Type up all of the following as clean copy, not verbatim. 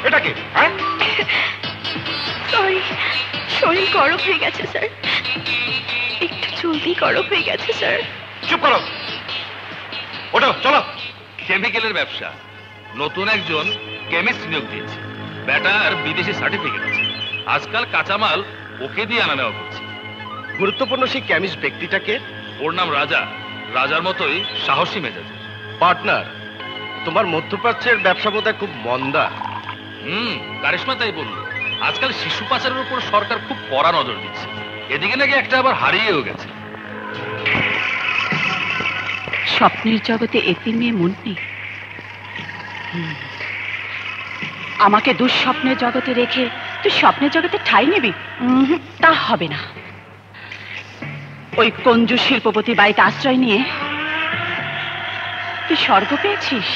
এটা কি? সরি, শরীর গরম হয়ে গেছে স্যার, একটু জলদি গরম হয়ে গেছে স্যার। চুপ করো, ওঠো, চলো। কেমিক্যালের ব্যবসা, নতুন একজন কেমিস্ট নিয়োগ দিয়েছে, ব্যাটার বিদেশি সার্টিফিকেট আছে, আজকাল কাঁচামাল ওকে দিয়ে আনা নেওয়া করছে। গুরুত্বপূর্ণ সেই কেমিস্ট ব্যক্তিটাকে? ওর নাম রাজা, রাজার মতোই সাহসী মেজাজের। পার্টনার, তোমার মধ্যপ্রাচ্যের ব্যবসা বোধহয় খুব মন্দা। কারিশমা তাই বলল। আজকাল শিশু পাচারের উপর সরকার খুব কড়া নজর দিচ্ছে, এদিকে নাকি একটা আবার হারিয়েও গেছে। স্বপ্নের জগতে এতিম মেয়ে মুন্নি, আমাকে দুঃস্বপ্নের জগতে রেখে তুই স্বপ্নের জগতে ঠাঁই নিবি? তা হবে না। ওই কঞ্জুস শিল্পপতি বাড়িতে আশ্রয় নিয়ে তুই স্বর্গ পেয়েছিস,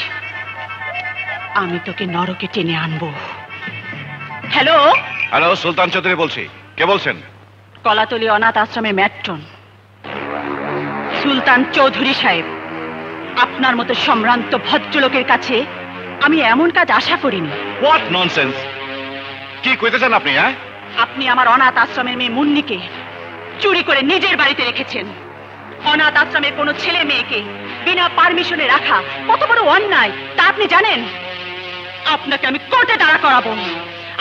আমি তোকে নরকে টেনে আনবো। হ্যালো হ্যালো, সুলতান চৌধুরী বলছি। কে বলছেন? কলাতলি অনাথ আশ্রমের ম্যাট্রন সুলতান চৌধুরী সাহেব। আপনার মতো সম্ভ্রান্ত ভদ্রলোকের কাছে আমি এমন কাজ আশা করিনি। What nonsense! কি কইতেছেন আপনি? হ্যাঁ, আপনি আমার অনাথ আশ্রমের মেয়ে মুন্নিকে চুরি করে নিজের বাড়িতে রেখেছেন। অনাথ আশ্রমের কোনো ছেলে মেয়েকে বিনা পারমিশনে রাখা কত বড় অন্যায় তা আপনি জানেন? আপনাকে আমি কোর্টে দাঁড়া করাবো।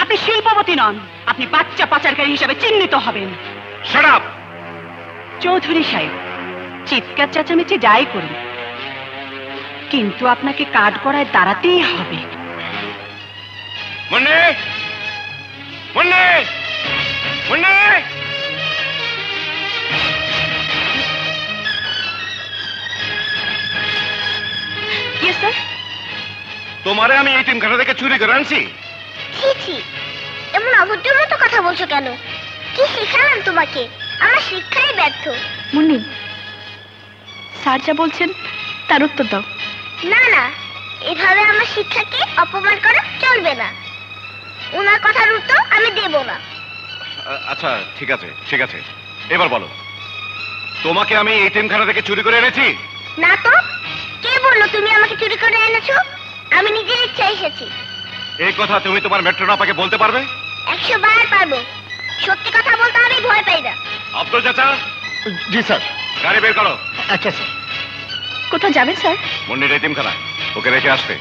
আপনি শিল্পপতি নন, আপনি বাচ্চা পাচারকারী হিসাবে চিহ্নিত হবেন। Shut up! চৌধুরী সাহেব, চিৎকার চেঁচামেচি যাই করুন, কিন্তু আপনাকে কাঠ গড়ায় দাঁড়াতেই হবে। মুন্নি, মুন্নি, মুন্নি! Yes sir. তোমারে আমি এই টিমখানা থেকে চুরি করে আনছি। ছি, এমন অভদ্র মতো কথা বলছো কেন? কি শিখালাম তোমাকে? আমার শিক্ষাই ব্যর্থ। মুন্নি, স্যার যা বলছেন তার উত্তর দাও। না না, এভাবে আমার শিক্ষাকে অপমান করা চলবে না। ওনার কথার উত্তর আমি দেব না। আচ্ছা, ঠিক আছে ঠিক আছে, এবার বলো, তোমাকে আমি এই টিমখানা থেকে চুরি করে এনেছি? না তো, কে বললো তুমি আমাকে চুরি করে এনেছো? আমি নিজের ইচ্ছা এসেছি। এই কথা তুমি তোমার মেট্রোন আপাকে বলতে পারবে? 100 বার পারবো। সত্যি কথা বলতে আমি ভয় পাই না। আব্দুল চাচা। জি স্যার। গাড়ি বের করো। আচ্ছা স্যার। কোথায় যাবেন স্যার? মুন্নির এই টিমখানায়, ওকে রেখে আসতে।